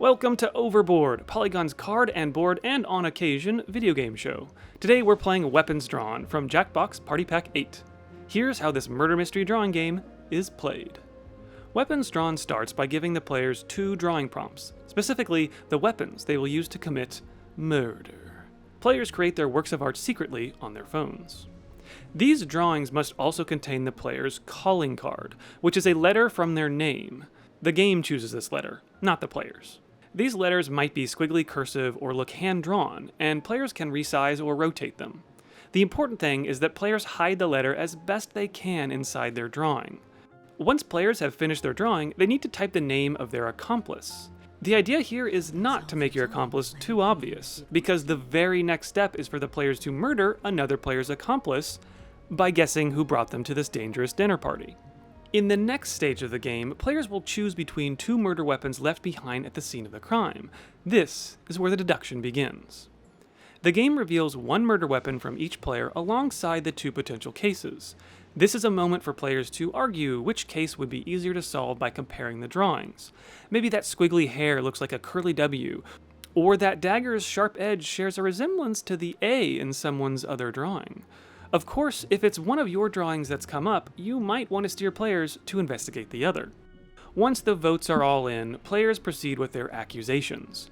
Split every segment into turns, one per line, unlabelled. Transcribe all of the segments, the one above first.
Welcome to Overboard, Polygon's card and board and, on occasion, video game show. Today we're playing Weapons Drawn from Jackbox Party Pack 8. Here's how this murder mystery drawing game is played. Weapons Drawn starts by giving the players two drawing prompts, specifically the weapons they will use to commit murder. Players create their works of art secretly on their phones. These drawings must also contain the player's calling card, which is a letter from their name. The game chooses this letter, not the players. These letters might be squiggly cursive or look hand-drawn, and players can resize or rotate them. The important thing is that players hide the letter as best they can inside their drawing. Once players have finished their drawing, they need to type the name of their accomplice. The idea here is not to make your accomplice too obvious, because the very next step is for the players to murder another player's accomplice by guessing who brought them to this dangerous dinner party. In the next stage of the game, players will choose between two murder weapons left behind at the scene of the crime. This is where the deduction begins. The game reveals one murder weapon from each player alongside the two potential cases. This is a moment for players to argue which case would be easier to solve by comparing the drawings. Maybe that squiggly hair looks like a curly W, or that dagger's sharp edge shares a resemblance to the A in someone's other drawing. Of course, if it's one of your drawings that's come up, you might want to steer players to investigate the other. Once the votes are all in, players proceed with their accusations.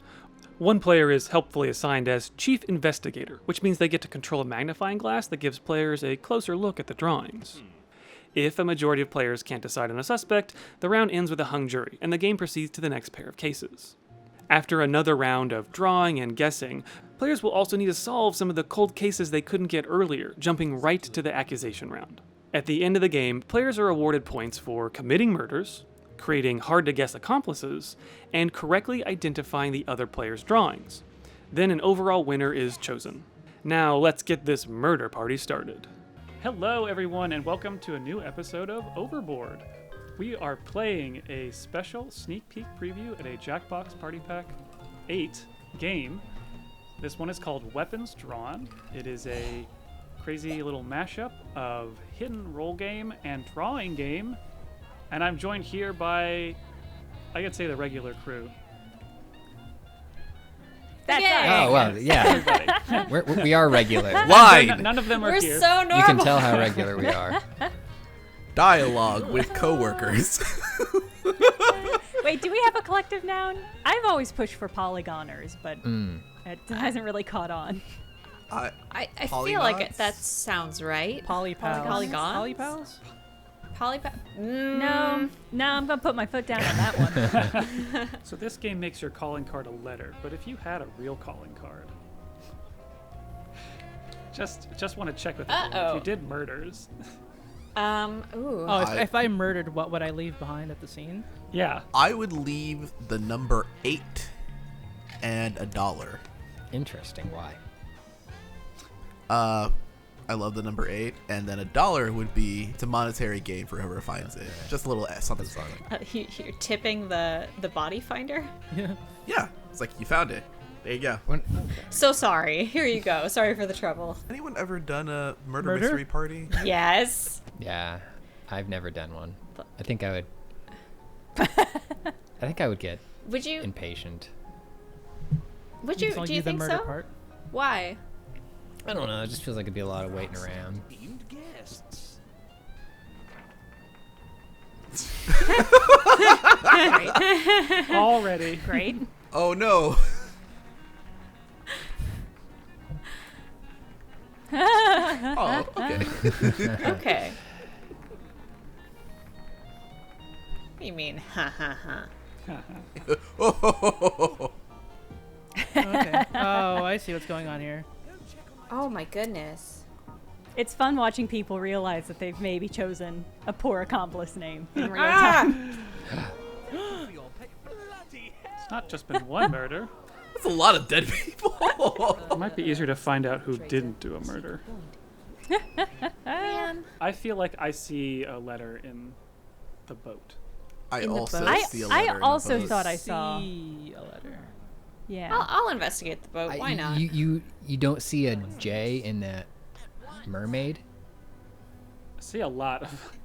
One player is helpfully assigned as Chief Investigator, which means they get to control a magnifying glass that gives players a closer look at the drawings. If a majority of players can't decide on a suspect, the round ends with a hung jury, and the game proceeds to the next pair of cases. After another round of drawing and guessing, players will also need to solve some of the cold cases they couldn't get earlier, jumping right to the accusation round. At the end of the game, players are awarded points for committing murders, creating hard-to-guess accomplices, and correctly identifying the other player's drawings. Then an overall winner is chosen. Now let's get this murder party started. Hello everyone, and welcome to a new episode of Overboard. We are playing a special sneak peek preview at a Jackbox Party Pack 8 game. This one is called Weapons Drawn. It is a crazy little mashup of hidden roll game and drawing game. And I'm joined here by, I could say, the regular crew.
That's
Oh, well, yeah.
Everybody.
We are regular.
Line.
None of them are
We're
here.
so normal.
You can tell how regular we are.
Dialogue with coworkers.
Wait, do we have a collective noun? I've always pushed for polygoners, but it hasn't really caught on.
I feel like that sounds right.
Polypals.
Polygons?
Polypals?
No.
No, I'm gonna put my foot down on that one.
So this game makes your calling card a letter, but if you had a real calling card, just want to check with everyone. If you did murders.
Ooh.
Oh, if I murdered, what would I leave behind at the scene?
Yeah.
I would leave the number 8 and $1.
Interesting. Why?
I love the number 8, and then $1 would be it's a monetary gain for whoever finds it. Just a little something.
You're tipping the body finder?
Yeah, it's like you found it. There you go.
So sorry. Here you go. Sorry for the trouble.
Anyone ever done a murder
Murder?
mystery party?
Yes.
Yeah, I've never done one. I think I would get
Would you?
impatient.
Would you?
I'll
Do you
the
think
murder
so?
part.
Why?
I don't know. It just feels like it'd be a lot of waiting around.
Already.
Great.
Oh no. Oh, okay.
Okay. What do you mean? Ha ha ha.
Okay. Oh, I see what's going on here.
Oh my goodness.
It's fun watching people realize that they've maybe chosen a poor accomplice name in real time.
It's not just been one murder.
That's a lot of dead people.
It might be easier to find out who didn't do a murder.
Man.
I feel like I see a letter in the boat.
I
In the
also
boat?
see a
I
letter in the
also
boat.
thought I saw.
See a letter.
Yeah.
I'll investigate the boat. Why not?
You don't see a J in that mermaid?
I see a lot of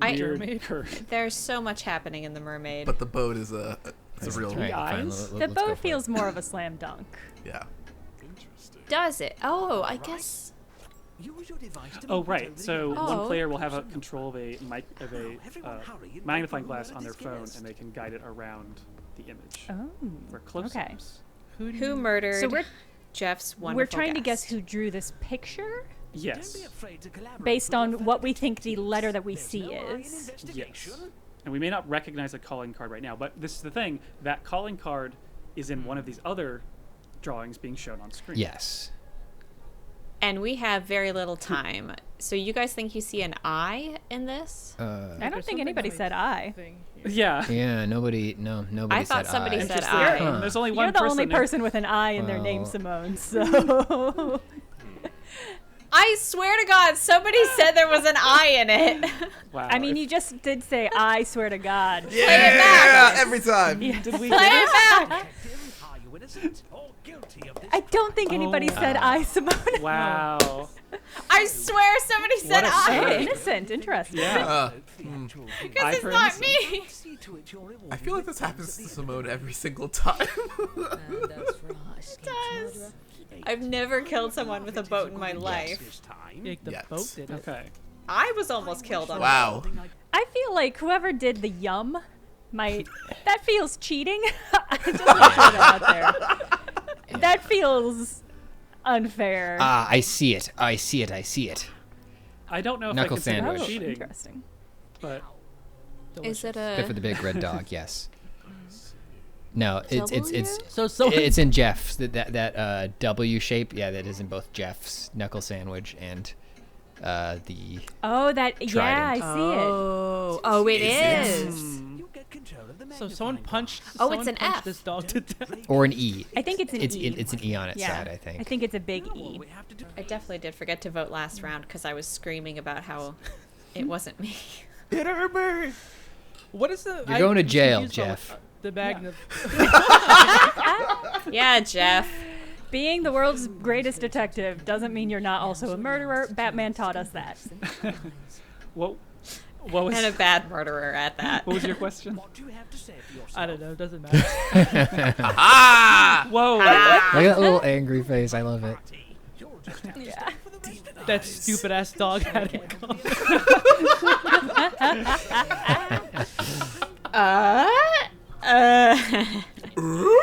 I-
weird
Mermaid?
curves.
There's so much happening in the mermaid.
But the boat is a It's a real.
All right, fine,
eyes?
let's
The
go
bow
for it.
feels more of a slam dunk.
Yeah.
Does it? Oh, I guess.
Oh, right. So one
Oh.
player will have a control of a magnifying glass on their phone, and they can guide it around the image
Oh.
for close-ups.
Who murdered
So
Jeff's wonderful
we're trying to guess
guest?
who drew this picture
Yes.
based on what we think the letter that we see is.
Yes. And we may not recognize a calling card right now, but this is the thing. That calling card is in one of these other drawings being shown on screen.
Yes.
And we have very little time. So you guys think you see an eye in this?
I don't think anybody said I.
Yeah.
Yeah, nobody
I thought
said
somebody
I.
said
Interesting.
I.
Huh.
There's only
You're
one
the
person.
only
there.
person with an I in their name,
Well.
Simone. So
I swear to God, somebody said there was an eye in it.
Wow.
I mean, you just did say I swear to God.
Yeah, every time.
Did we
Play
get
it
it?
back.
I don't think anybody said I, Simone.
Wow.
I swear somebody said
What a
Oh,
I.
innocent. Interesting.
Yeah.
Because
I
it's
for
not
innocent.
me.
I feel like this happens to Simone every single time.
It does. I've never killed someone with a boat in my life.
Yeah, the
Yes.
boat did it.
Okay.
I was almost killed on
Wow.
I feel like whoever did the yum might. That feels cheating. I just want to throw that out there. That feels unfair.
Ah, I see it. I see it. I see it.
I don't know if
Knuckle
I consider
sandwich.
it
Oh,
cheating,
interesting.
but
Is it
Good for
a
the big red dog. Yes. No, it's
So
it's in Jeff's that W shape. Yeah, that is in both Jeff's knuckle sandwich and the.
Oh, that. Yeah, I see it.
Oh, it is.
So someone punched.
Oh,
someone
it's an
punched
F.
this dog to death.
Or an E.
I think it's an E.
It's an E on its
Yeah.
side, I think.
I think it's a big E.
I definitely did forget to vote last round because I was screaming about how it wasn't me.
What is the?
You're going to jail,
confused about
Jeff.
The bag.
Yeah, Jeff.
Being the world's greatest detective doesn't mean you're not also a murderer. Batman taught us that.
what was
And a bad murderer at that.
what was your question?
I don't know. It doesn't matter.
Whoa.
Look at that little angry face. I love it.
Yeah.
That stupid ass dog had it.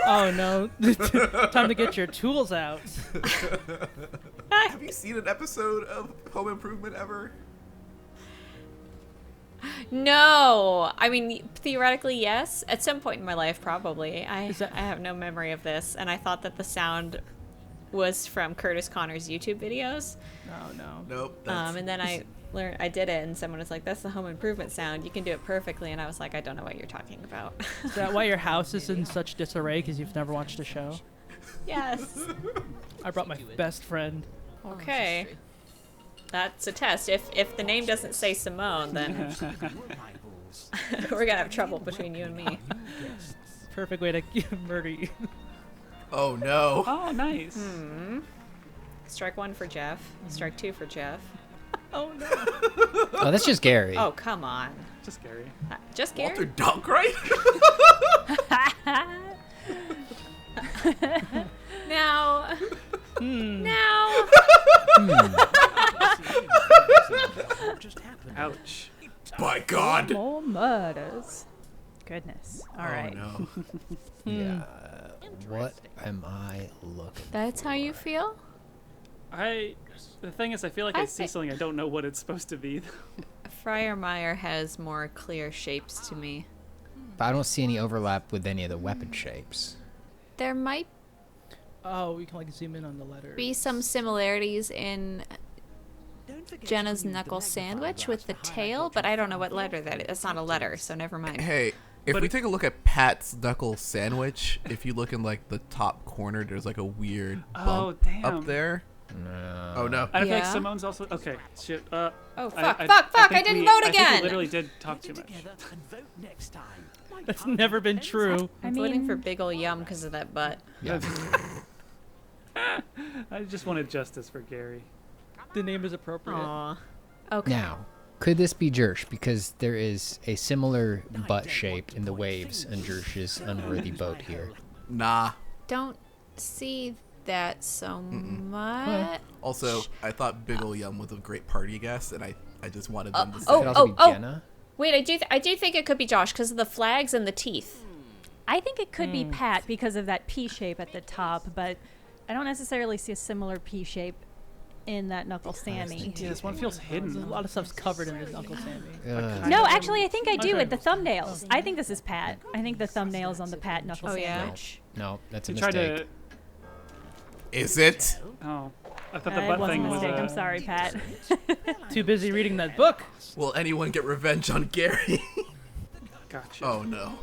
Oh no! Time to get your tools out.
Have you seen an episode of Home Improvement ever?
No, I mean theoretically yes. At some point in my life, probably. I
Is that-
I have no memory of this, and I thought that the sound was from Curtis Connor's YouTube videos.
No.
Nope. That's,
And then I learned I did it, and someone was like, "That's the Home Improvement sound. You can do it perfectly." And I was like, "I don't know what you're talking about."
Is that why your house is in such disarray? Because you've never watched a show?
Yes.
I brought my best friend.
Okay. That's a test. If the name doesn't say Simone, then we're gonna have trouble between you and me.
Perfect way to murder you.
oh no.
Oh, nice.
Strike one for Jeff. Strike two for Jeff.
Oh no!
Oh, that's just Gary.
Oh, come on.
Just scary.
Just Gary?
Walter Donkright?
Now. Now.
Ouch.
By God.
More murders. Goodness. All right.
Oh no.
Yeah. What am I looking?
That's how you feel?
The thing is, I feel like I see something. I don't know what it's supposed to be.
Friarmeyer has more clear shapes to me.
But I don't see any overlap with any of the weapon shapes.
There might
Oh, we can like zoom in on the letter.
be some similarities in Jenna's knuckle sandwich with the tail, but I don't know what letter that is. It's not a letter, so never mind.
Hey, if
But
we
it-
take a look at Pat's knuckle sandwich, if you look in like the top corner, there's like a weird
Oh,
bump
damn.
up there.
No.
Oh no.
I feel like
Yeah.
Simone's also okay. Shit.
Oh,
I
fuck,
think
I didn't vote
I think
again.
we literally did talk too much.
That's never been true.
I
I'm voting
mean,
for Big Ol' Yum because of that butt.
Yeah.
I just wanted justice for Gary.
The name is appropriate.
Aw. Okay.
Now, Could this be Jersh? Because there is a similar butt shape in the waves on Jersh's unworthy boat here.
Nah.
Don't see that so much.
Also, I thought Big Ol' Yum was a great party guest, and I just wanted them to say.
Could also be Jenna.
Wait, I do think it could be Josh because of the flags and the teeth.
I think it could be Pat because of that P shape at the top, but I don't necessarily see a similar P shape in that Knuckle Sammy.
Yeah, this one feels
A
hidden.
lot of stuff's covered in this Uncle Sammy.
No, actually, I think I do
Okay.
with the thumbnails. I think this is Pat. I think the thumbnails on the Pat Knuckle
Oh, yeah?
sandwich.
No, that's a
You tried
mistake.
to.
Is it?
Oh, I thought the
It
butt
was a
thing was.
mistake. I'm sorry, Pat.
Too busy reading that book.
Will anyone get revenge on Gary?
Gotcha.
Oh no.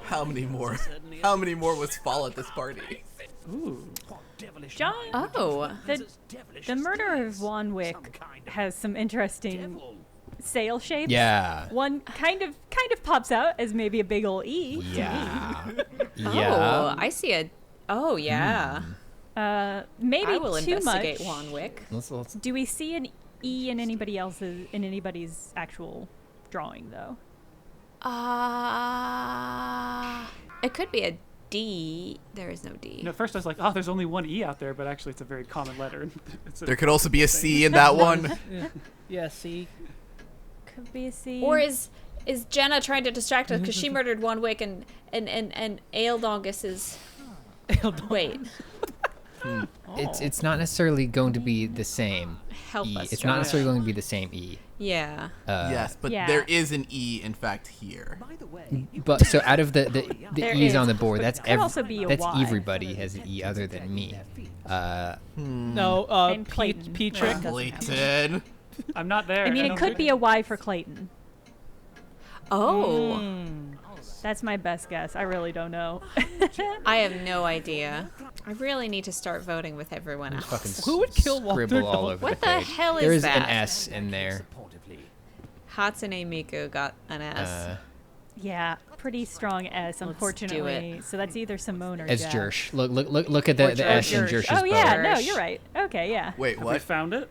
How many more? How many more must fall at this party?
Ooh.
John,
Oh.
the murder of Wanwick has some interesting sail shapes.
Yeah.
One kind of pops out as maybe a big ol' E.
Yeah.
Oh,
Yeah.
I see a. Oh yeah.
Maybe
I will
too
investigate
much.
Wanwick.
Let's
Do we see an E in anybody's actual drawing though?
It could be a D. There is no D.
You know, at first I was like, oh, there's only one E out there, but actually it's a very common letter. It's a,
There could also be a C in that one.
Yeah, see?
Could be a C.
Or is Jenna trying to distract us because she murdered Wanwick and Aeldongus is. Wait.
It's not necessarily going to be the same
Help
E.
us,
It's
Josh.
not necessarily going to be the same E.
Yeah.
Yes, but
Yeah.
there is an E, in fact, here.
But so out of the
There
E's
is.
on the board, that's
Could also be a
that's
Y.
everybody has an E other than me.
No,
And
P
Clayton.
Trick.
Clayton.
I'm not there.
I mean,
I
it
don't
could
think-
be a Y for Clayton.
Oh.
That's my best guess. I really don't know.
I have no idea. I really need to start voting with everyone else.
Fucking
Who would kill Walter
scribble all
Dog?
over
What
the
the
page.
hell is
There is
that?
an S in there.
Hatsune Miku got an S.
Yeah, pretty strong S,
do
unfortunately. So that's either Simone or
As
Jeff.
Jersh. Look at the S in
Jersh.
Jersh's
Oh yeah,
boat.
no,
Jersh.
you're right. Okay, yeah,
Wait,
Have we
what?
found it?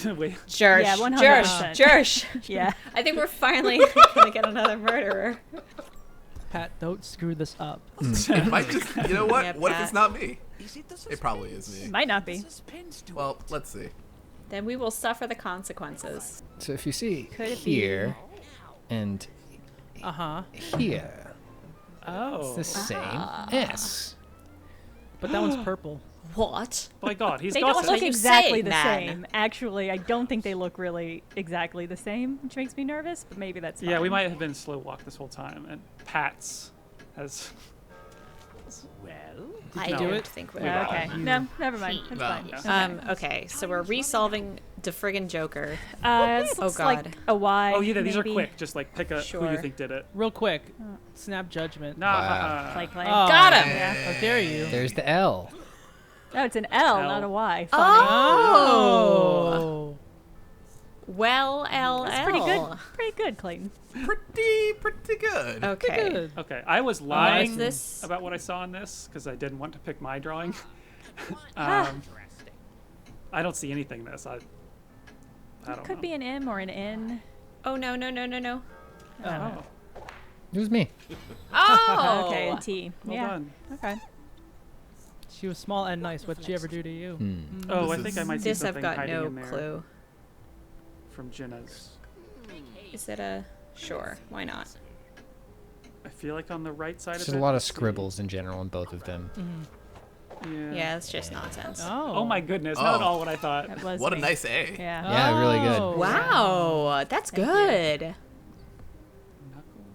Wait.
Jersh.
Yeah, 100%.
Jersh.
yeah.
I think we're finally gonna get another murderer.
Pat, don't screw this up.
It might just. You know what?
Yeah,
What if
Pat.
it's not me? It probably is me.
Might not be.
Well, let's see.
Then we will suffer the consequences.
So if you see
Could it be-
here and
Uh-huh.
here,
Oh.
it's the same S.
But that one's purple.
What?
My God, he's
They
got
don't
some-
look
you
exactly
say,
the
man?
same. Actually, I don't think they look really exactly the same, which makes me nervous. But maybe that's
Yeah, we
fine.
might have been slow walk this whole time, and Pat's has.
I
No.
don't
it?
think we're
Yeah, okay. No, never mind. That's
No.
fine.
Okay, so we're resolving the friggin' Joker.
This
Oh,
looks
God.
like a Y.
Oh yeah, these are
maybe.
quick. Just like pick a who
Sure.
you think did it.
Real quick. Snap judgment.
Nah.
Wow.
Like,
Oh,
Got him!
How dare you?
There's the L.
Oh, it's an L,
L.
not a Y. Funny.
Oh.
Well, LL.
That's pretty good. Pretty good, Clayton.
Pretty good.
Okay.
Good.
Okay, I was
is
lying
this?
about what I saw in this because I didn't want to pick my drawing.
Ah.
I don't see anything in this. I don't
Could
know.
be an M or an N.
Oh, no.
Oh,
It was me.
Oh!
Okay, a T.
well
yeah.
done.
Okay.
She was small and nice. What'd she ever do to you?
Oh, I
This
think
is-
I might see
This I've
something
got
hiding
no
in there
clue.
from Jenna's.
Is it a... Sure, why not?
I feel like on the right side
There's
of
a
it.
lot of
let's see.
scribbles in general in both of them.
Yeah.
Yeah, it's just nonsense.
Oh.
Oh my goodness, not
Oh.
all what I thought.
That was
What a
me.
nice A.
Yeah.
Yeah, really good.
Oh.
Wow, that's good.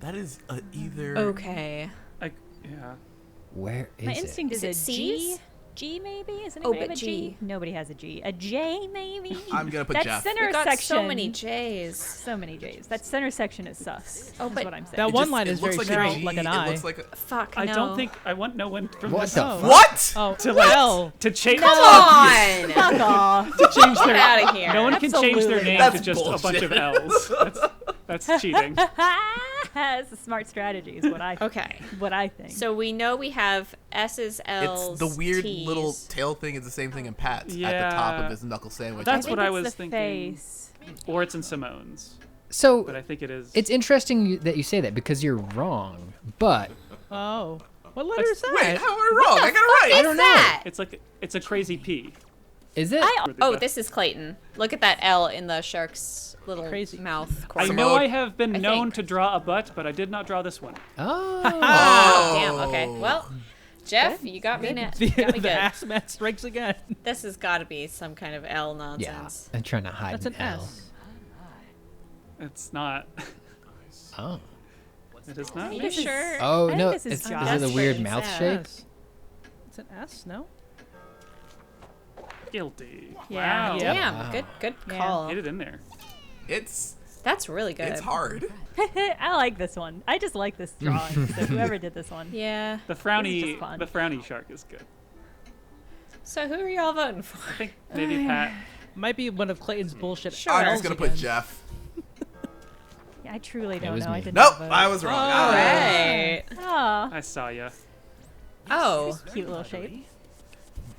That is either.
Okay.
Yeah.
Where is
My
it?
instinct is
Is
a
it C's?
G. G maybe? Is
Oh,
anybody have
but
a G?
G.
Nobody has a G. A J maybe?
I'm gonna put
that
Jeff.
center
We got
section.
so many J's.
So many J's. That center section is sus.
Oh,
is
but
what I'm saying.
That
It
one
just-
line
it
is
looks
very
like a
straight,
G,
like an
It
I.
looks like a.
Fuck,
I
no.
don't think I want no one from
What
this
the
Oh.
fuck?
What?
Oh,
to like
L.
to change
Come on!
Fuck off.
to change
Get
their
out of here.
no one can change their
Absolutely.
name
That's
to just a bunch of
bullshit.
L's. That's cheating.
That's a smart strategy is what I
Okay.
what I think.
So we know we have S's, L's,
It's the weird
T's.
little tail thing is the same thing in Pat's at the top
Yeah.
of his knuckle sandwich.
That's
I
what
think
I
it's
was
the
thinking.
face.
Or it's in Simone's.
So
but I think it is.
it's interesting that you say that because you're wrong, but
Oh. What letter is that?
Wait, how am I wrong? I got it right.
I don't know.
It's like it's a crazy P.
Is it?
Oh, this is Clayton. Look at that L in the shark's little
Crazy.
mouth
I
corner.
know I have been
I
known
think.
to draw a butt, but I did not draw this one.
Oh.
Oh, damn. Okay. Well, Jeff, you got me.
The,
Got me
the
good.
ass man strikes again.
This has got to be some kind of L
Yeah,
nonsense.
I'm trying to hide
That's an
L.
S.
It's not.
Oh.
It is not.
Are you
This is-
sure?
Oh
I think
no!
this is
Is
Josh.
it a weird
That's
mouth
sad.
shape?
S. It's an S, no?
Guilty.
Yeah.
Wow.
Yeah.
Damn.
Wow.
Good
Yeah.
call.
Get it in there.
It's
That's really good.
hard.
I like this one. I just like this drawing. So whoever did this one.
Yeah.
The
This is
frowny,
just fun.
the frowny shark is good.
So who are y'all voting for?
I think maybe Pat.
Might be one of Clayton's bullshit.
Sure.
I'm
L's
just gonna put
again.
Jeff.
I truly don't
was
know. I
me.
did
Nope,
not vote.
I was wrong.
All right.
Oh,
I saw ya.
Oh,
cute little shape.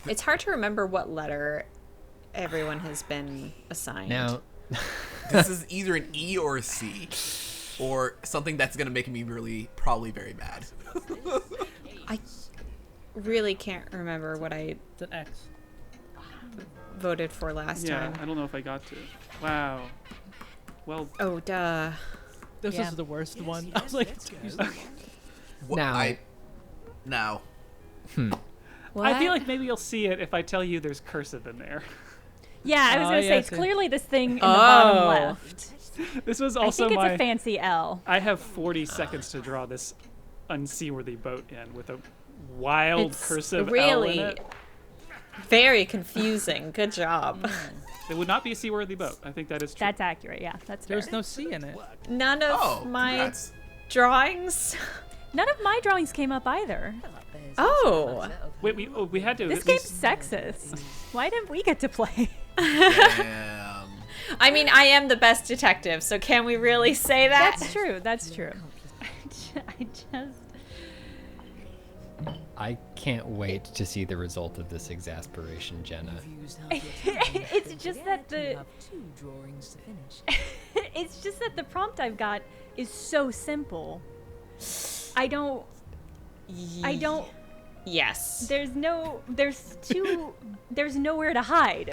it's hard to remember what letter everyone has been assigned.
Now,
This is either an E or a C, or something that's gonna make me probably very mad.
I really can't remember what I
It's an X.
voted for last
Yeah,
time.
I don't know if I got to. Wow. Well,
Oh, duh.
This
Yeah.
is the worst one. I was like, excuse me.
Now-
Now.
What?
I feel like maybe you'll see it if I tell you there's cursive in there.
Yeah, I was
Oh,
gonna say
yes, yeah.
clearly this thing in the bottom
Oh.
left.
This was
I
also
think it's
my.
a fancy L.
I have 40 seconds to draw this unseaworthy boat in with a wild
It's
cursive L
really
in it.
very confusing. Good job.
It would not be a seaworthy boat. I think that is true.
That's accurate. Yeah, that's fair.
There's no C in it.
None of
Oh,
my
congrats.
drawings.
None of my drawings came up either.
Oh.
Wait, we had to.
This
at
game's
least-
sexist. Why didn't we get to play?
Damn.
I mean, I am the best detective, so can we really say that?
That's true. That's true. I just.
I can't wait to see the result of this exasperation, Jenna.
It's just that the. It's just that the prompt I've got is so simple. I don't.
Yes.
There's nowhere to hide.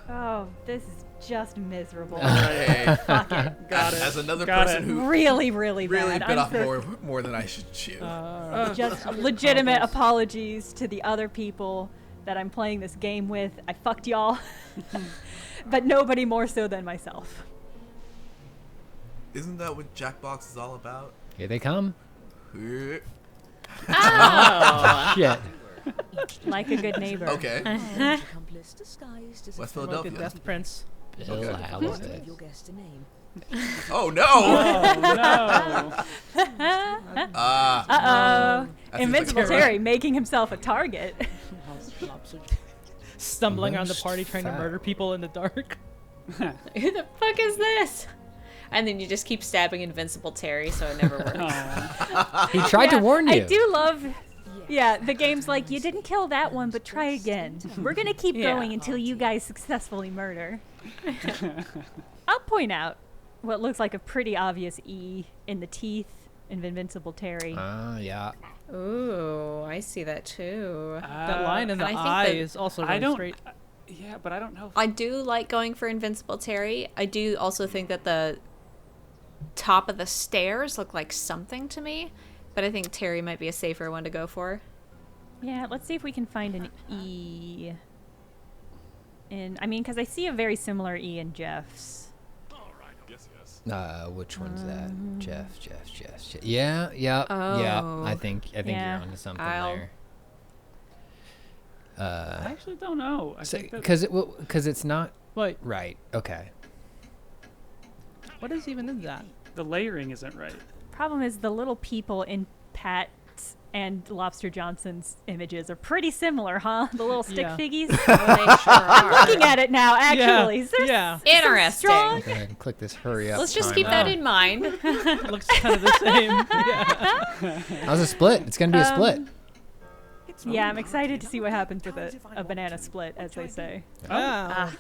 Oh, this is just miserable.
Hey,
Fuck it.
Got it.
as another
Got
person
it.
who
Really, really
really
bad.
bit
I'm
off
so-
more than I should chew.
just legitimate apologies to the other people that I'm playing this game with. I fucked y'all. But nobody more so than myself.
Isn't that what Jackbox is all about?
Here they come.
Eh,
Oh.
Shit.
Like a good neighbor.
Okay. West
Like the
Philadelphia.
Death Prince.
Bill
Okay.
Halibut.
Oh no!
Oh no!
Ah,
Uh-oh.
That seems
Invincible
like a-
Terry making himself a target.
Stumbling around the
Most
party trying to
foul.
murder people in the dark.
Who the fuck is this? And then you just keep stabbing Invincible Terry, so it never works.
Aw.
He tried to
Yeah,
warn you.
I do love. Yeah, the game's like, you didn't kill that one, but try again. We're gonna keep
Yeah.
going until you guys successfully murder. I'll point out what looks like a pretty obvious E in the teeth of Invincible Terry.
Yeah.
Ooh, I see that too.
That line in the
and I think
eye
that-
is also
I
really
don't.
straight.
Yeah, but I don't know.
I do like going for Invincible Terry. I do also think that the top of the stairs look like something to me, but I think Terry might be a safer one to go for.
Yeah, let's see if we can find an E. Because I see a very similar E in Jeff's.
Which one's that? Jeff. Yeah. Yeah.
Oh.
I think
Yeah.
you're onto something
I'll-
there.
I actually don't know. I think that
Because it's not
Wait,
right. Okay.
what is even in that?
the layering isn't right.
Problem is the little people in Pat's and Lobster Johnson's images are pretty similar, huh? The little stick
Yeah.
figgies.
Well, they sure are.
Looking at it now, actually.
Yeah.
They're
Yeah.
Interesting.
strong.
Go ahead and click this hurry up.
Let's just
timer.
keep that in mind.
Looks kind of the same. Yeah.
How's a split? It's gonna be a split.
Yeah, I'm excited to see what happens with a banana split, as they say.
Ah.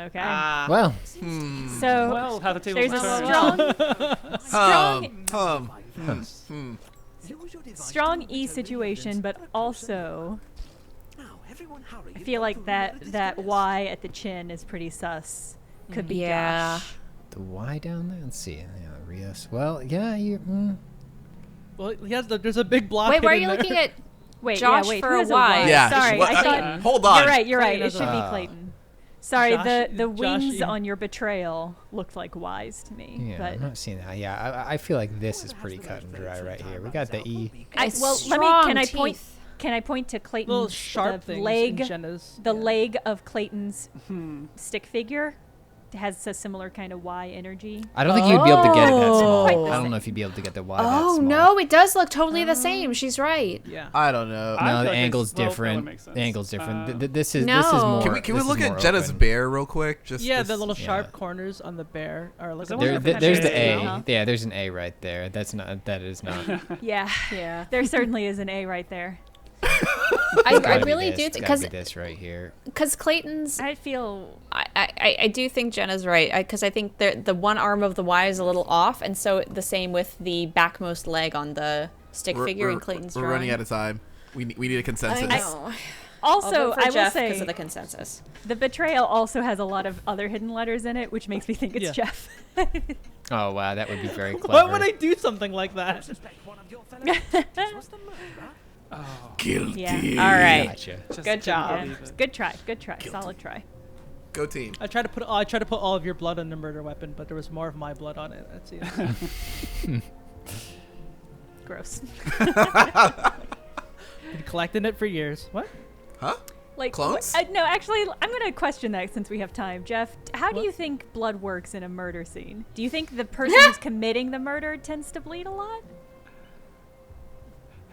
Okay.
Well,
So
Well, how the tables
there's a
turn.
strong E situation, but also I feel like that Y at the chin is pretty sus. Could be
Yeah.
Josh.
the Y down there. Let's see. Yeah, Rios. Well, yeah, you.
Well, there's a big block.
Wait, where are
hidden
you
there.
looking at?
Wait,
Josh
yeah, wait.
for
who
a
has
Y.
Yeah.
Sorry,
what-
I thought.
hold on.
You're right. You're right.
Clayton
It
has
should
a-
be Clayton. Sorry,
Josh-
the wings
Josh,
on your betrayal looked like Ys to me.
Yeah,
but
I'm not seeing that. Yeah, I feel like this is pretty cut and dry right here. We got the E.
well, let me.
Strong
Can I point?
teeth.
Can I point to
Little
Clayton's
sharp
the
things.
leg?
in Jenna's,
The
yeah.
leg of Clayton's stick figure has a similar kind of Y energy.
I don't think you'd be able to get it that small.
Quite the
I don't
same.
know if you'd be able to get the Y that
Oh
small.
no, it does look totally the same. She's right.
Yeah.
I don't know.
I
No,
feel
the
like
angle's
it's- well, that would
different.
make sense.
The angle's different. This
No.
is this is more.
Can we
this
look
is
at
more
Jenna's
open.
bear real quick? Just
Yeah,
this-
the little sharp
Yeah.
corners on the bear are like
that
a
one
There,
of
different-
there's the A.
Uh-huh.
Yeah, there's an A right there. That's not. That is not.
Yeah,
Yeah.
there certainly is an A right there.
I
Gotta be
really
this.
do
Gotta
because
be this right here.
Clayton's.
I feel
I do think Jenna's right because I think the one arm of the Y is a little off, and so the same with the backmost leg on the stick figure in Clayton's
we're
drawing.
running out of time. We need a consensus.
I know.
also I will
because
say
of the consensus.
the betrayal also has a lot of other hidden letters in it, which makes me think it's
Yeah.
Jeff.
Oh wow, that would be very clever.
Why would I do something like that?
Guilty.
Yeah.
All right.
Gotcha.
Just
Good
couldn't
job.
believe it.
Good try. Good try. Solid try.
Go team.
I tried to put all of your blood on the murder weapon, but there was more of my blood on it. That's it.
Gross.
Been collecting it for years. What?
Huh?
Like
Clones?
no, actually, I'm gonna question that since we have time. Jeff, how do
What?
you think blood works in a murder scene? Do you think the person who's committing the murder tends to bleed a lot?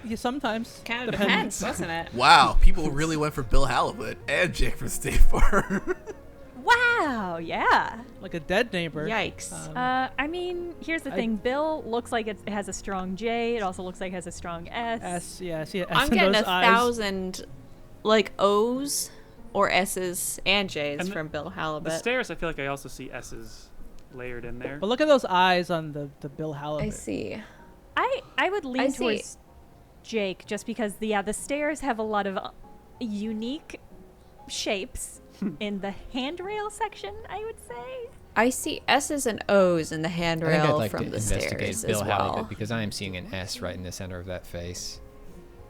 Yeah, sometimes.
Kind of depends, doesn't it?
Wow, people really went for Bill Halibut and Jake from State Farm.
Wow. Yeah.
Like a dead neighbor.
Yikes.
I mean, here's the thing. Bill looks like it has a strong J. It also looks like it has a strong S.
S. Yeah. See, S
I'm
in
getting
those
1,000 like O's or S's and J's
And the-
from Bill
The
Halibut.
stairs, I feel like I also see S's layered in there.
But look at those eyes on the Bill Halibut.
I see.
I would lean
I see.
towards Jake just because the stairs have a lot of unique shapes in the handrail section, I would say.
I see S's and O's in the
I think I'd
handrail
like
from
to
the
investigate
stairs
Bill
as well.
Halibut because I am seeing an S right in the center of that face.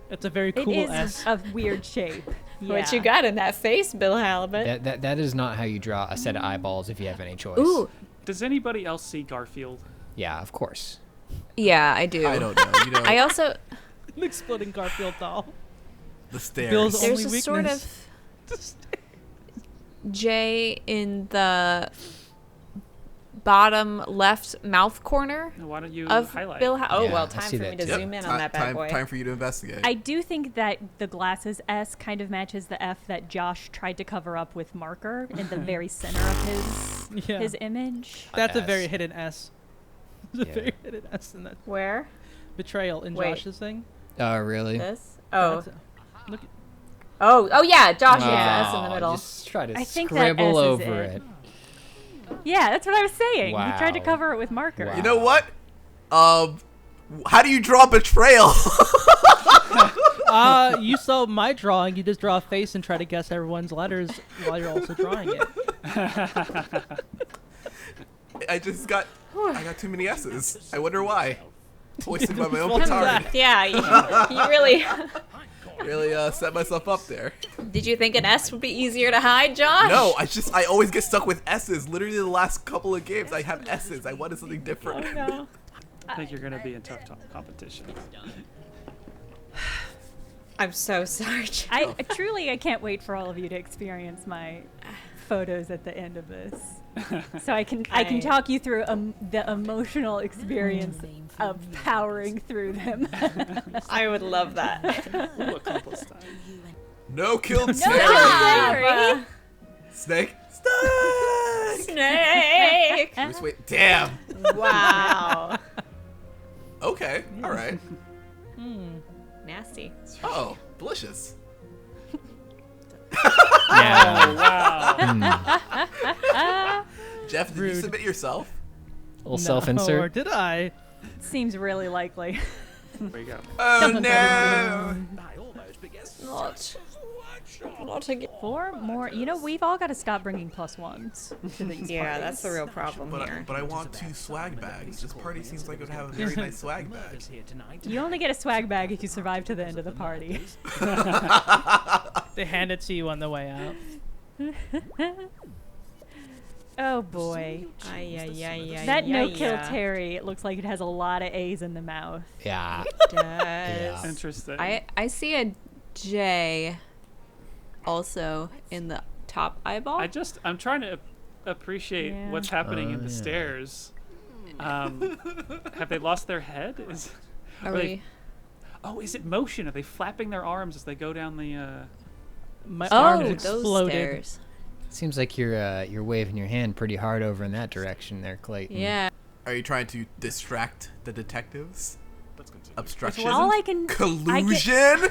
It's a very
It
cool
is
S.
a weird shape.
What you
Yeah.
got in that face, Bill Halibut?
That is not how you draw a set of eyeballs if you have any choice.
Ooh,
Does anybody else see Garfield?
Yeah, of course.
yeah, I do.
I don't know. You know,
I also
An exploding Garfield doll.
the stairs.
Bill's
there's
only
a sort
weakness.
of J in the bottom left mouth corner
Why don't you
of
highlight?
Bill. Oh
Yeah,
well,
I
time
see
for me
that
to
too.
zoom in on that bad
time,
boy.
Time for you to investigate.
I do think that the glasses S kind of matches the F that Josh tried to cover up with marker in the very center of
Yeah.
his image.
That's a
S.
very hidden S. There's a
Yeah.
very hidden S in that
Where?
betrayal in
Wait.
Josh's thing.
Oh, really?
This? Oh.
That's look at,
Oh yeah, Josh has
Yeah.
the S in the middle.
Just try to
I think that
scribble
S is
over
it.
it.
Yeah, that's what I was saying. He tried to
Wow.
cover it with marker.
Wow.
You know what? How do you draw betrayal?
you saw my drawing. You just draw a face and try to guess everyone's letters while you're also drawing it.
I got too many S's. I wonder why. Wasted by my own
What is
petard.
that?
Yeah, you really.
Really set myself up there.
Did you think an S would be easier to hide, Josh?
No, I always get stuck with S's. Literally the last couple of games I have S's. I wanted something different.
No.
I think you're gonna be in tough competition.
I'm so sorry. Josh.
I can't wait for all of you to experience my photos at the end of this, so I can
Okay.
talk you through the emotional experience of powering through them.
I would love that.
Ooh, accomplice time.
No killed
Sorry.
Snake. Snake.
Snake.
Just wait. Damn.
Wow.
Okay. All right.
Nasty.
Oh. Delicious.
Yeah.
Wow.
Jeff, did you
Rude.
submit yourself?
Little
Or
self-insert.
did I?
Seems really likely.
There you go.
Oh no!
Not again.
4 more. You know, we've all got to stop bringing +1s to these
Yeah, that's the
parties.
real problem here.
But I want 2 swag bags. This party seems like it would have a very nice swag bag.
You only get a swag bag if you survive to the end of the party.
They hand it to you on the way out.
Oh boy. That no-kill Terry, it looks like it has a lot of A's in the mouth.
Yeah.
Does.
Interesting.
I see a J also in the top eyeball.
I'm trying to appreciate
Yeah.
what's happening in the
yeah.
stairs. Have they lost their head?
Are
are they-
we?
Oh, is it motion? Are they flapping their arms as they go down the?
My
Oh,
arm
those
exploded.
stairs.
Seems like you're waving your hand pretty hard over in that direction there, Clayton.
Yeah.
Are you trying to distract the detectives? Obstruction?
All I can
Collusion?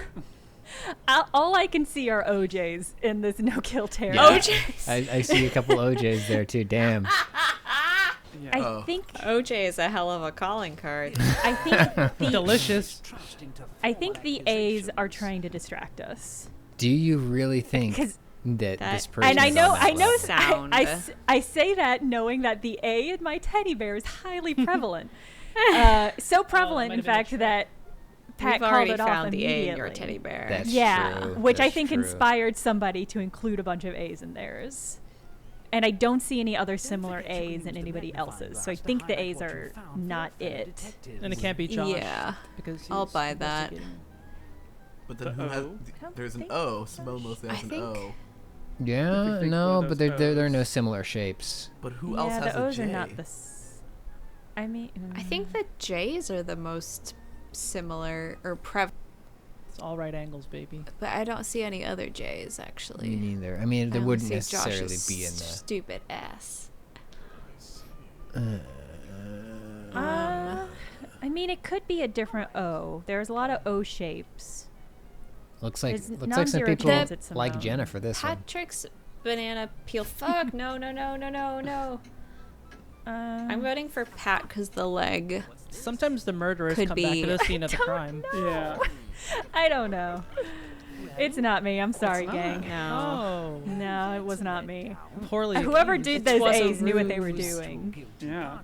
all I can see are OJs in this no-kill Terry.
Yeah.
OJ.
I see a couple OJs there too. Damn.
Yeah.
I
Oh.
think
OJ is a hell of a calling card.
I think the
Delicious.
I think the A's are trying to distract us.
Do you really think
'Cause
that
that-
this person?
And I
is
know
on that
I know
level?
Sound.
I say that knowing that the A in my teddy bear is highly prevalent. So prevalent,
might
in
have been
fact,
extra.
that Pat
We've
called
already
it off
found the A
immediately.
in your teddy bear.
That's
Yeah,
true.
which I
That's
think
true.
inspired somebody to include a bunch of A's in theirs. And I don't see any other similar A's in anybody else's, so I think the A's are not it.
And it can't be Josh.
Yeah.
Because
I'll
he's
buy that.
investigating.
But then who
The
has...
O?
There's an O. Simone mostly has
I
an
think-
O.
Yeah,
think
no,
one of
but
those
there are
O's.
no similar shapes.
But who
Yeah,
else has
the
a
O's
J?
are not the. I mean,
I think the J's are the most similar or prevalent,
It's all right angles, baby.
but I don't see any other J's actually.
Me neither. I mean,
I
there
only
wouldn't
see
necessarily
Josh's
be in the.
stupid S.
I mean, it could be a different O. There's a lot of O shapes.
Looks like
There's
some
non-zero
people
chance it's
like
Simone.
Jenna for this one.
Patrick's banana peel. Fuck no. I'm voting for Pat because the leg.
Sometimes the murderers
Could
come back
be-
to the scene of the crime.
Yeah.
I don't know. It's not me. I'm sorry, gang.
No.
Oh,
No, it was not me.
poorly.
Whoever
accused.
did those
was a
A's knew what they were
ruse.
doing.
Yeah.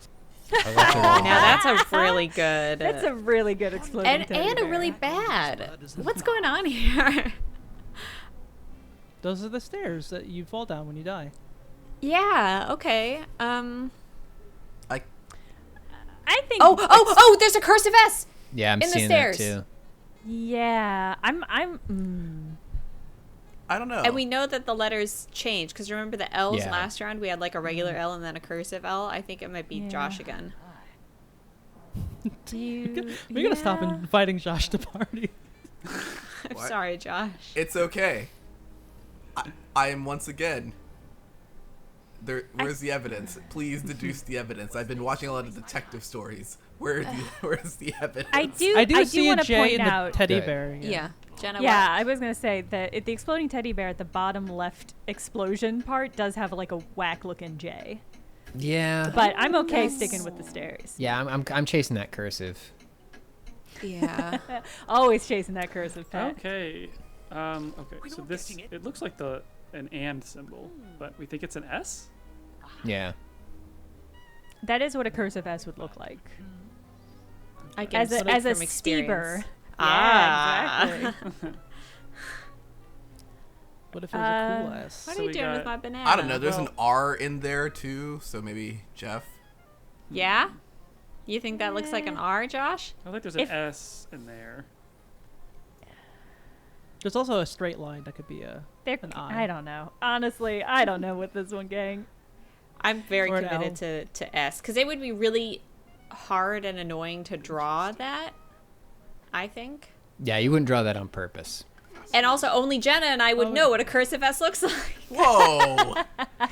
Now that's a really good.
That's a really good exploding
and
teddy
a
bear.
really bad. What's going on here?
Those are the stairs that you fall down when you die.
Yeah. Okay.
I think.
Oh! There's a cursive S.
Yeah, I'm
In the
seeing
stairs.
that too.
Yeah,
I don't know.
And we know that the letters change because remember the L's
Yeah.
last round we had like a regular L and then a cursive L. I think it might be
Yeah.
Josh again.
Do you?
We're gonna stop inviting Josh to party.
I'm
What?
sorry, Josh.
It's okay. I am once again. Where's the evidence? Please deduce the evidence. I've been watching a lot of detective stories. Where's the evidence?
I do.
I do see
want
a
to
J
point
in the
out.
teddy
Good.
bear.
Yeah. Jenna.
Yeah,
what?
I was gonna say that the exploding teddy bear at the bottom left explosion part does have like a whack-looking J,
Yeah.
but I'm okay sticking with the stairs.
Yeah, I'm chasing that cursive.
Yeah.
Always chasing that cursive pet.
Okay. Okay. So this it looks like an and symbol, but we think it's an S.
Yeah.
That is what a cursive S would look like.
I can
As a
speak
as a
from experience.
steber.
Ah.
Yeah, exactly.
What if it was a cool
Uh,
S?
What
So
are you
we
doing with
got-
my banana?
I don't know. There's an
Well-
R in there too, so maybe Jeff.
Yeah. You think that looks like an R, Josh?
I think there's
If-
an S in there.
There's also a straight line that could be a.
There-
An I.
I don't know. Honestly, I don't know with this one, gang.
I'm very
Or an
committed to S because it would be really hard and annoying to draw that. I think.
Yeah, you wouldn't draw that on purpose.
And also, only Jenna and I would know what a cursive S looks like.
Whoa!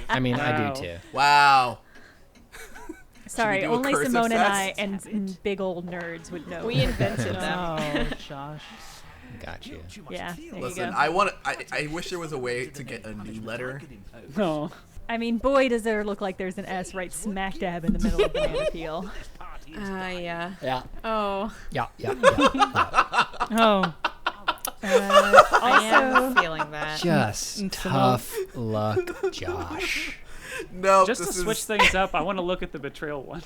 I mean, I
Wow.
do too.
Wow.
Sorry,
do a
only
cursive
Simone and I
S?
and big old nerds would know.
We invented them.
Oh, Josh.
Got you.
Yeah, there you
Listen,
go.
I wish there was a way to get a new letter.
No.
I mean, boy, does there look like there's an S right smack dab in the middle of banana peel.
Yeah.
Yeah.
Oh.
Yeah.
Oh,
I am feeling that.
Just tough luck, Josh.
No,
Just to
this
switch
is
things up, I want to look at the betrayal one.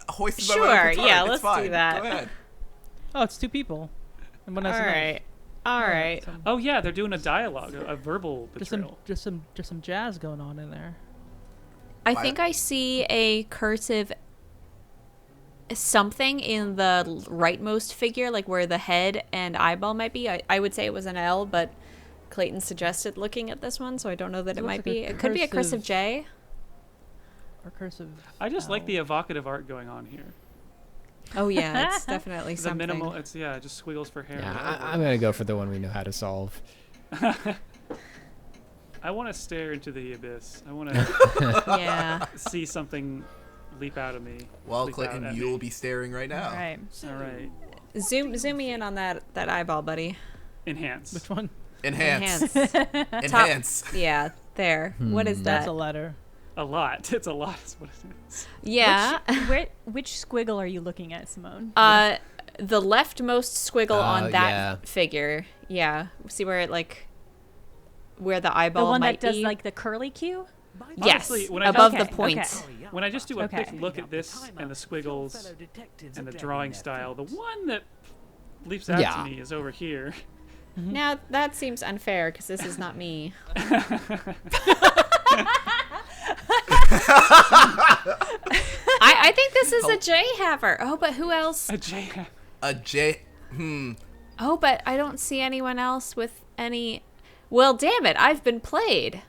hoisted by my
Sure,
own petard.
yeah,
It's
let's do
fine.
that.
Go ahead.
oh, it's 2 people. And one has
All
a knife.
right. All right.
Oh yeah, they're doing a dialogue, a verbal
Just
betrayal.
some jazz going on in there.
I think I see a cursive something in the rightmost figure, like where the head and eyeball might be. I would say it was an L, but Clayton suggested looking at this one, so I don't know that it
looks
might
like
be.
a
It could be a cursive
cursive-
J.
Or cursive.
I just like
L.
the evocative art going on here.
Oh yeah, it's definitely
The
something.
minimal, it's just squiggles for hair.
Yeah, I'm gonna go for the one we know how to solve.
I want to stare into the abyss. I want to
Yeah.
see something leap out of me.
Well,
leap out
Clayton,
at
you
me.
will be staring right now.
All right.
All right.
Zoom me in on that eyeball, buddy.
Enhance.
Which one?
Enhance.
Enhance.
Enhance.
Yeah, there. What is
That's
that?
a letter.
A lot. It's a lot. Is what it is.
Yeah.
Which squiggle are you looking at, Simone?
The leftmost squiggle on that
yeah.
figure. Yeah. See where it where the
The
eyeball
one
might
that does
be?
like the curly Q?
Yes.
Honestly, when I
Above
Okay,
the point.
okay.
When I just do a
Okay.
quick look at this and the squiggles and the drawing style, the one that leaps out
Yeah.
to me is over here.
Now that seems unfair because this is not me. I think this is a J haver. Oh, but who else?
A J.
A J.
Oh, but I don't see anyone else with any. Well, damn it! I've been played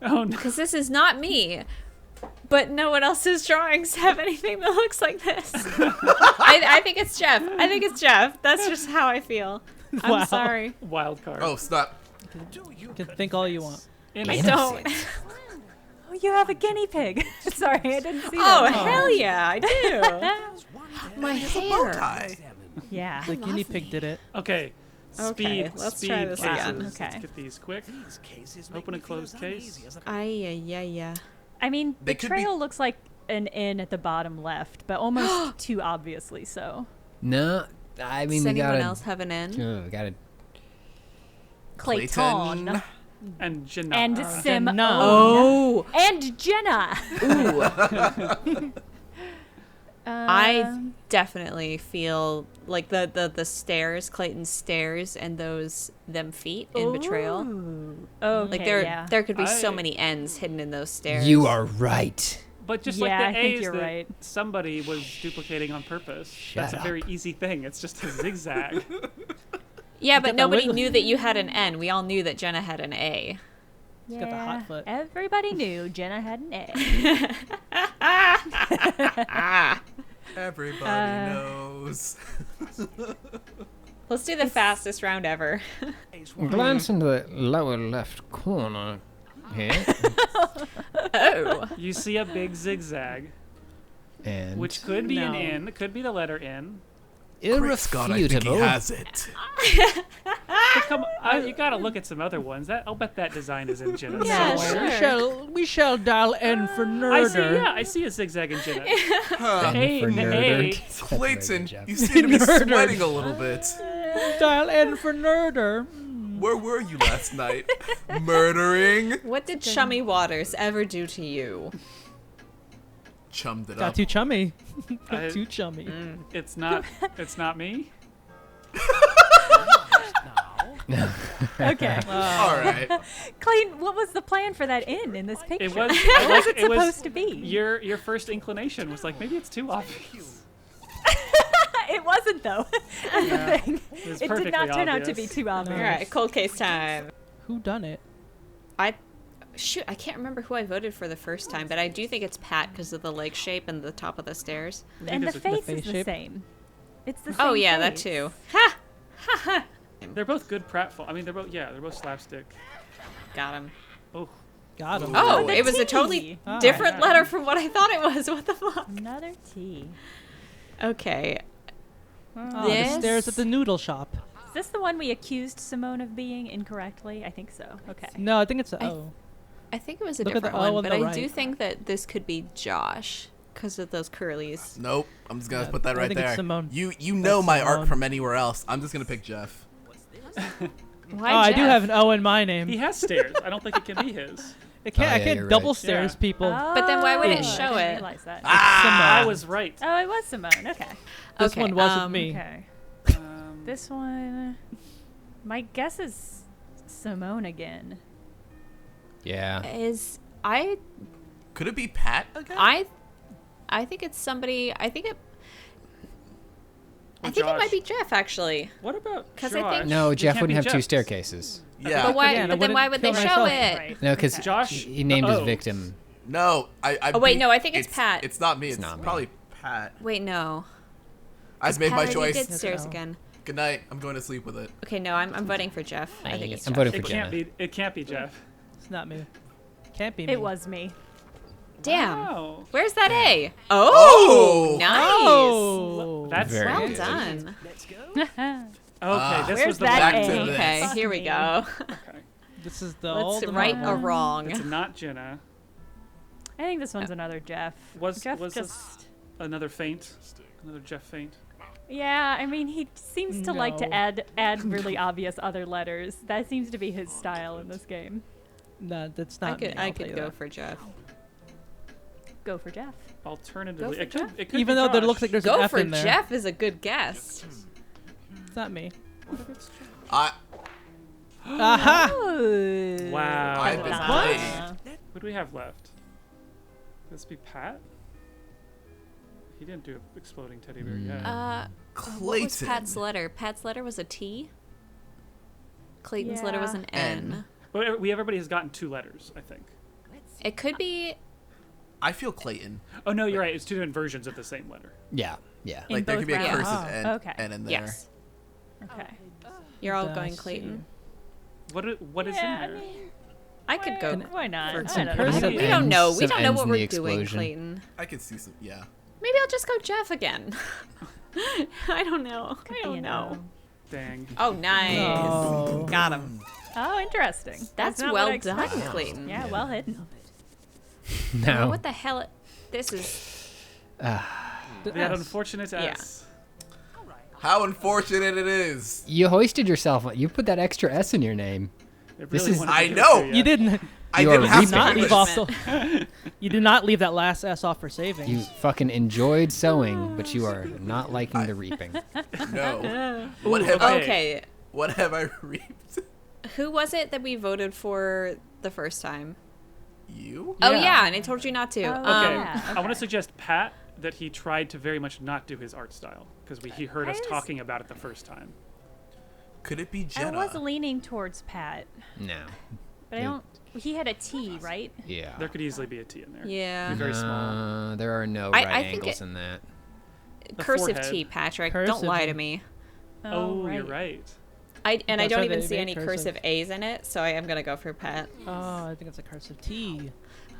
Oh no.
because this is not me. But no one else's drawings have anything that looks like this. I think it's Jeff. I think it's Jeff. That's just how I feel. I'm
Wow.
sorry.
Wild card.
Oh, snap.
You can think all you want.
I
Innocent.
don't.
Oh, you have a guinea pig. Sorry, I didn't see
Oh,
that.
hell yeah, I do. My hair.
Tie.
Yeah.
The guinea pig did it.
Okay.
Okay,
Speed.
let's
speed
try this
cases.
again.
Let's
Okay.
get these quick. Open and close case.
Yeah.
I mean,
They could be-
betrayal looks like an N at the bottom left, but almost too obviously so.
No, I mean
Does
we
anyone
gotta.
else have an N?
We gotta.
Clayton.
And Janna.
And Simone.
Oh,
And Jenna.
I definitely feel like the stairs, Clayton's stairs, and them feet in betrayal.
Oh,
Like
okay,
there could be so
I-
many N's hidden in those stairs.
You are right.
But just
Yeah,
like
I
the
think
A's
you're
that
right.
somebody was duplicating on purpose. That's a
Shut
very
up.
easy thing. It's just a zigzag.
Yeah, but
got the
nobody
wiggle-
knew that you had an N. We all knew that Jenna had an A.
Yeah,
got the hot foot.
everybody knew Jenna had an A.
Everybody knows.
Let's do the fastest round ever.
Glance into the lower left corner here,
Oh.
You see a big zigzag,
and
which could be an
No.
N, could be the letter N.
Great Scott, I think he
irrefutable.
has it.
But come on, you gotta look at some other ones. I'll bet that design is in Jenna.
Yeah,
somewhere.
We shall dial N for
I see,
nerder.
yeah, I see a zigzag in Jenna.
N
A,
for
an A.
nerder.
Clayton,
Jeff.
you seem to be
Murdered.
sweating a little bit.
Dial N for nerder.
Where were you last night? Murdering?
What did Chummy Waters ever do to you?
Chummed it
Got
up.
too chummy.
I-
Got too chummy.
It's not me.
Okay.
All right.
Clayton, what was the plan for that N in this picture?
It was.
What was it
it was
supposed to be?
Your first inclination was like maybe it's too obvious.
It wasn't, though. That's the thing.
was
It did not
perfectly
turn out to be
obvious.
too obvious.
All right, cold case time.
Who done it?
I can't remember who I voted for the first time, but I do think it's Pat because of the leg shape and the top of the stairs.
And the
there's a-
face
face
is the
shape?
same. It's the same
Oh yeah, that
face.
too. Ha!
They're both good pratfall. I mean, they're both slapstick.
Got him.
Oh,
Got him.
Oh,
the
it was a
T.
totally
Ah.
different letter from what I thought it was. What the fuck?
Another T.
Okay.
Oh, the stairs at the noodle shop.
Is this the one we accused Simone of being incorrectly? I think so. Okay.
No, I think it's a O.
I think it was a
Look at the
different
O
one,
on
but
the
I do
right.
think that this could be Josh because of those curlies.
Nope. I'm just gonna
Yeah,
put that
I
right
think it's
there.
Simone.
You know my
Simone.
art from anywhere else. I'm just gonna pick Jeff.
Why
Oh, I do
Jeff?
have an O in my name.
He has stairs. I don't think it can be his.
I can't.
Oh,
I
yeah,
can't
you're
double
right.
stairs
Yeah.
people.
But then why would it
Oh,
show
I didn't
it?
realize that.
I
Simone.
was right.
Oh, it was Simone. Okay.
This
Okay,
one wasn't me.
Okay.
Um,
This one. My guess is Simone again.
Yeah.
Is
Could it be Pat again?
I think it's somebody. I think it
Josh.
might be Jeff actually.
What about
'Cause
Josh?
I think-
No,
It
Jeff
can't
wouldn't
be
have two
Jeff's.
staircases.
Yeah.
But why?
Again, I
But then why would they
wouldn't
show
kill
it?
myself.
Right.
No, because
Okay.
Josh.
he named his
Oh.
victim.
No, I
Oh, wait,
beat-
no, I think it's Pat.
It's not me. It's
not me.
probably Pat.
Wait, no.
I've made my
Pat already
choice.
did
Yes,
stairs
no.
again.
Good night. I'm going to sleep with it.
Okay, no, I'm voting for Jeff. I think it's
I'm
Jeff.
voting for
It can't
Jenna.
be. It can't be Jeff.
It's not me. Can't be me.
It was me.
Damn.
Wow.
Where's that A? Oh,
Oh!
nice.
Oh.
That's
Very
Well
good.
done.
Okay, this
Where's
was the
that
back
one.
to
A?
this.
Okay,
Fuck
here we
me.
go.
Okay.
This is the
Let's
old
right
one.
a wrong.
It's not Jenna.
I think this one's another Jeff.
Was
Jeff
this
just.
another feint? Another Jeff feint?
Yeah, I mean, he seems to like to
No.
add really obvious other letters. That seems to be his style in this game.
No, that's
I
not
could
me. I'll
I
tell
could
you
go
that.
for Jeff.
Go for Jeff.
Alternatively,
for
it could.
Jeff?
It could
Even
be
though there
Josh.
looks like there's an
Go
F
for
in there.
Jeff is a good guess.
It's not me.
I
Aha!
Ooh.
Wow.
I've been
What?
played.
What do we have left? This be Pat? He didn't do exploding teddy bear yet.
What was
Clayton.
Pat's letter? Pat's letter was a T. Clayton's letter was
Yeah.
an N.
N.
But everybody has gotten 2 letters, I think.
It could be.
I feel Clayton.
Oh no, you're right. It's 2 different versions of the same letter.
Yeah. Yeah.
In
Like there
both
could be a
rounds?
cursive
Ah,
N,
okay.
N in there.
Yes.
Okay.
You're all
I
going
see.
Clayton.
What is
Yeah, I
in there?
mean,
I could go.
why not?
for
I
some
don't know.
cursive
We don't know. We
Some
don't know
ends
what
in
we're
the
doing,
explosion.
Clayton.
I could see some. Yeah.
Maybe I'll just go Jeff again. I don't know. I
You
don't know.
Dang.
Oh, nice.
Oh.
Got him.
Oh, interesting.
That's
not what
well
I
done,
expected.
Clayton.
Yeah, well hidden.
No.
What the hell? This is.
The
That
S.
unfortunate
Yeah.
S.
How unfortunate it is.
You hoisted yourself. You put that extra S in your name.
It
This
really
is-
wanted to
I
give it
know.
to
You didn't.
I
You
didn't
are
have
reaping.
to
Not
do
leave
it.
off the. You did not leave that last S off for savings.
You fucking enjoyed sewing, but you are not liking the reaping.
No. What have I?
Okay.
What have I reaped?
Who was it that we voted for the first time?
You?
Oh
Yeah.
yeah, and I told you not to.
Oh,
Okay.
Yeah,
I want
okay.
to suggest Pat that he tried to very much not do his art style because he heard
I
us
was-
talking about it the first time.
Could it be
I
Jenna?
was leaning towards Pat,
No.
but I don't. He had a T, right?
Yeah.
There could easily be a T in there.
Yeah.
Very small.
There are no
I
right
think
angles
it-
in that.
Cursive
forehead.
T, Patrick. Don't
Cursive
lie
T.
to me.
Oh, you're right.
I
That's
don't
why
even
they
see
made
any
cursive.
cursive A's in it, so I am gonna go for Pat.
Oh, I think it's a cursive T.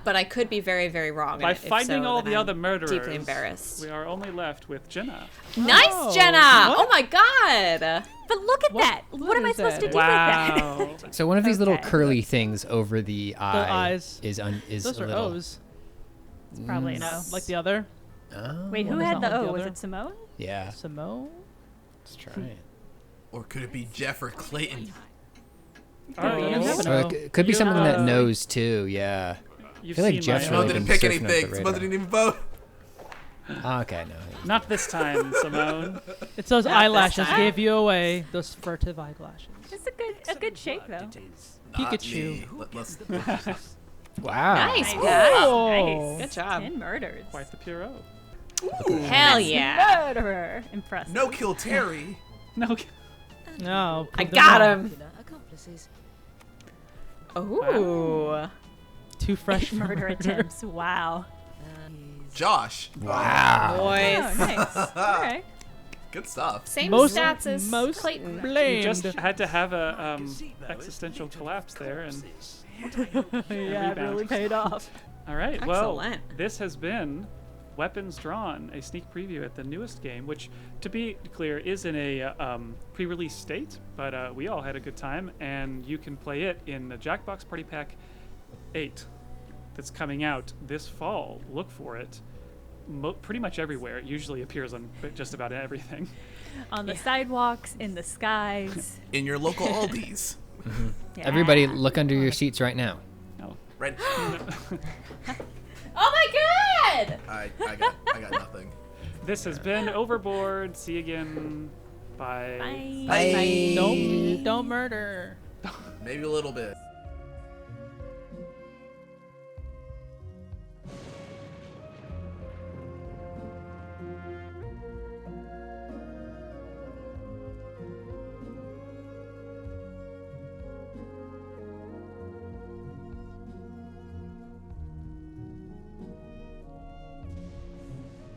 But I could be very, very wrong.
By
and if
finding
so,
all
then
the
I'm
other murderers,
deeply embarrassed.
we are only left with Jenna.
Nice,
Oh,
Jenna!
what?
Oh my god!
But look at
What-
that.
what
What am I
is
supposed to
that?
do with that?
Wow.
So one of these little
Okay.
curly things over the eye
eyes.
is
Those
a
are
little.
O's.
It's probably an O.
Like the other.
Oh,
Wait, who
One is
had
not
the
like
O?
the
Was
other.
it Simone?
yeah.
Simone.
Let's try it.
Or could it be Jeff or Clayton?
Oh, you never
Or
know.
it could be
You,
someone that
uh,
knows too. Yeah.
You've
feel like
seen
Jeff's
my
Simone
really
didn't
been
pick
surfing under the
anything. Simone
radar.
didn't even vote.
Oh, okay, no.
Not this time, Simone.
It's those
Not this
eyelashes
time.
gave you away. Those furtive eyelashes.
It's a good shape though.
Not
Pikachu.
me. Let's
Wow.
Nice, Pat.
Oh.
Nice.
Good job.
10 murders.
Quite the Pierrot.
Hell yeah!
Murderer. Impressive.
no kill Terry.
No.
No.
I
prove them
got
wrong.
him. Ooh.
Two fresh
Murder attempts. Wow.
Josh.
Wow.
Oh,
Boys.
nice. All right.
Good stuff.
Same
Most-
stats as
most
Clayton.
You
blamed.
just had to have a existential collapse there, and
Yeah, it really paid off.
all right. Well,
Excellent.
this has been Weapons Drawn, a sneak preview at the newest game, which, to be clear, is in a pre-release state, but we all had a good time, and you can play it in the Jackbox Party Pack 8 that's coming out this fall. Look for it. Pretty much everywhere. It usually appears on just about everything.
On the sidewalks, in the skies.
In your local Aldi's.
Yeah.
Everybody, look under your seats right now.
No.
Right.
Oh my god!
I got nothing.
This has been Overboard. See you again. Bye.
Bye.
Don't murder.
Maybe a little bit.